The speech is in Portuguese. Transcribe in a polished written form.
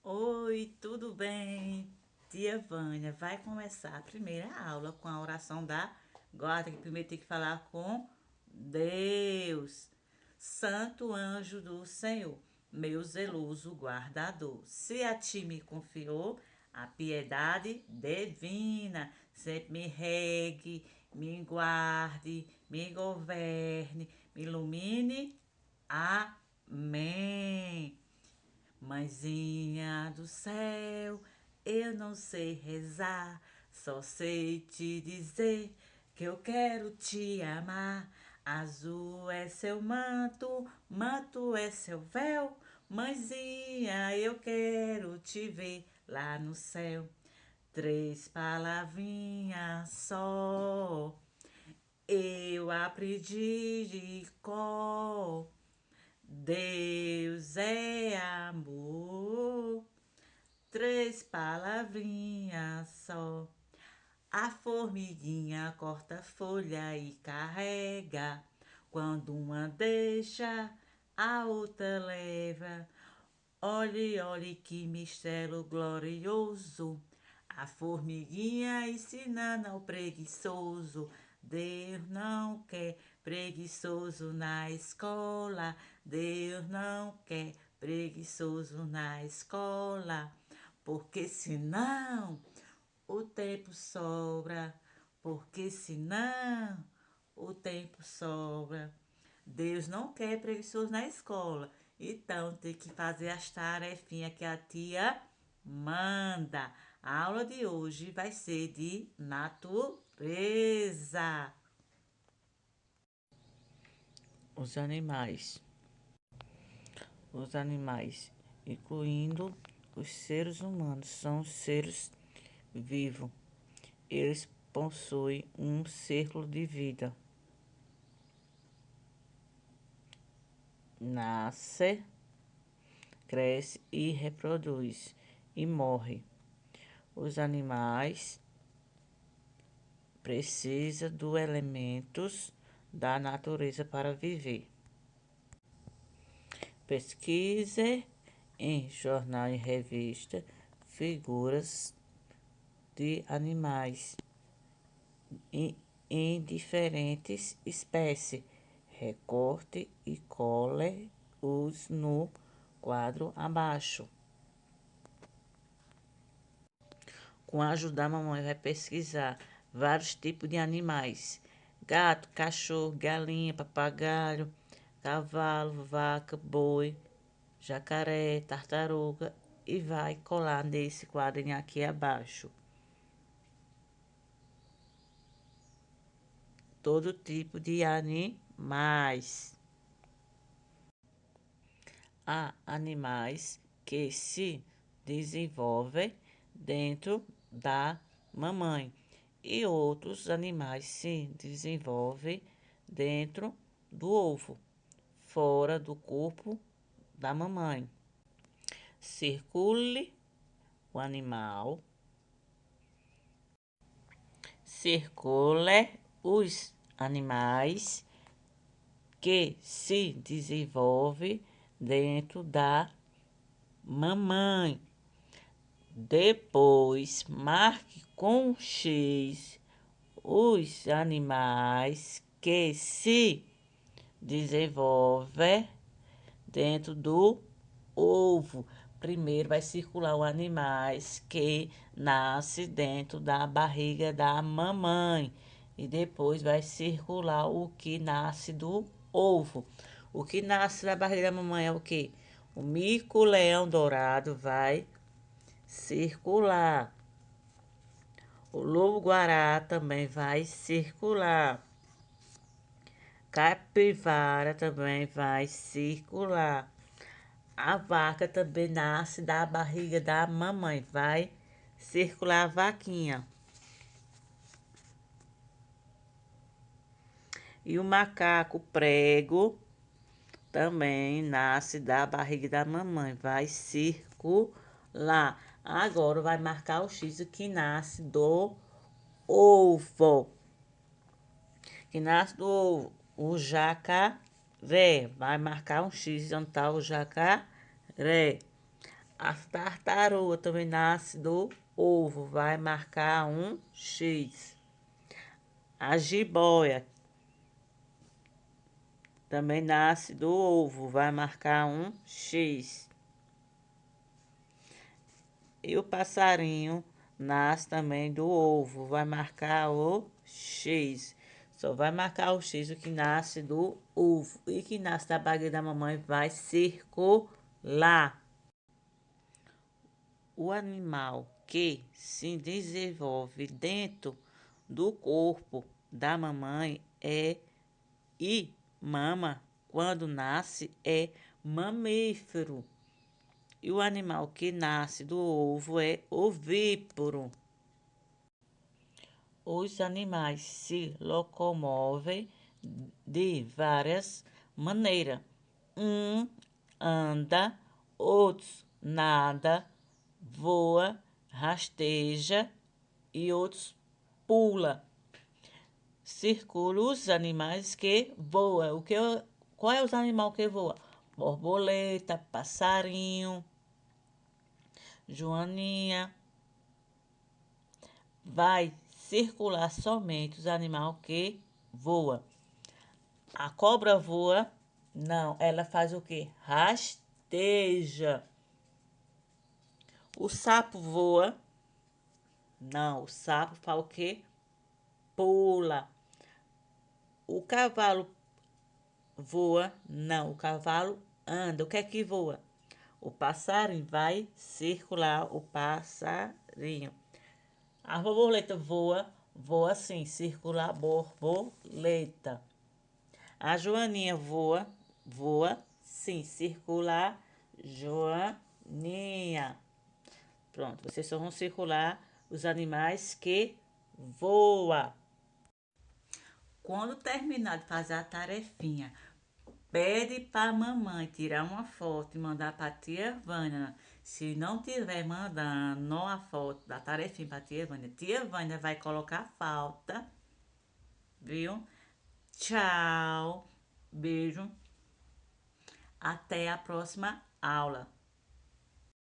Oi, tudo bem? Tia Vânia vai começar a primeira aula com a oração da guarda, que primeiro tem que falar com Deus. Santo anjo do Senhor, meu zeloso guardador, se a ti me confiou a piedade divina, sempre me regue, me guarde, me governe, me ilumine. Amém. Mãezinha do céu, eu não sei rezar, só sei te dizer que eu quero te amar. Azul é seu manto, manto é seu véu. Mãezinha, eu quero te ver lá no céu. Três palavrinhas só, eu aprendi de cor. Deus é amor, três palavrinhas só. A formiguinha corta folha e carrega. Quando uma deixa, a outra leva. Olhe, olhe que mistério glorioso. A formiguinha ensinando ao preguiçoso. Deus não quer preguiçoso na escola. Deus não quer preguiçoso na escola. Porque senão o tempo sobra. Porque senão o tempo sobra. Deus não quer preguiçoso na escola. Então tem que fazer as tarefinhas que a tia manda. A aula de hoje vai ser de natureza. Os animais. Os animais, incluindo os seres humanos, são seres vivos. Eles possuem um ciclo de vida. Nasce, cresce e reproduz e morre. Os animais precisam dos elementos da natureza para viver. Pesquise em jornal e revista figuras de animais em diferentes espécies. Recorte e cole-os no quadro abaixo. Com a ajuda da mamãe, vai pesquisar vários tipos de animais: gato, cachorro, galinha, papagaio, cavalo, vaca, boi, jacaré, tartaruga e vai colar nesse quadrinho aqui abaixo. Todo tipo de animais. Há animais que se desenvolvem dentro da mamãe e outros animais se desenvolvem dentro do ovo, fora do corpo da mamãe. Circule o animal, circule os animais que se desenvolvem dentro da mamãe. Depois, marque com X os animais que se desenvolvem dentro do ovo. Primeiro vai circular os animais que nascem dentro da barriga da mamãe. E depois vai circular o que nasce do ovo. O que nasce da barriga da mamãe é o quê? O mico-leão dourado vai circular. O lobo-guará também vai circular. Capivara também vai circular. A vaca também nasce da barriga da mamãe. Vai circular a vaquinha. E o macaco prego também nasce da barriga da mamãe. Vai circular. Agora vai marcar o X que nasce do ovo. Que nasce do ovo. O jacaré. Vai marcar um X onde está o jacaré. A tartaruga também nasce do ovo, vai marcar um X. A jiboia também nasce do ovo, vai marcar um X. E o passarinho nasce também do ovo, vai marcar o X. Só vai marcar o X o que nasce do ovo. E que nasce da barriga da mamãe vai circular. O animal que se desenvolve dentro do corpo da mamãe e mama quando nasce é mamífero. E o animal que nasce do ovo é ovíparo. Os animais se locomovem de várias maneiras. Um anda, outros nada, voa, rasteja e outros pula. Circula os animais que voam. Qual é os animais que voam? Borboleta, passarinho, joaninha. Vai circular somente os animais que voam. A cobra voa? Não, ela faz o quê? Rasteja. O sapo voa? Não, o sapo faz o quê? Pula. O cavalo voa? Não, o cavalo anda. O que é que voa? O passarinho vai circular o passarinho. A borboleta voa? Voa sim, circular borboleta. A joaninha voa? Voa sim, circular joaninha. Pronto, vocês só vão circular os animais que voam. Quando terminar de fazer a tarefinha, pede para a mamãe tirar uma foto e mandar para a tia Vânia. Se não tiver mandando a foto da tarefinha para a tia Vânia vai colocar falta, viu? Tchau, beijo, até a próxima aula.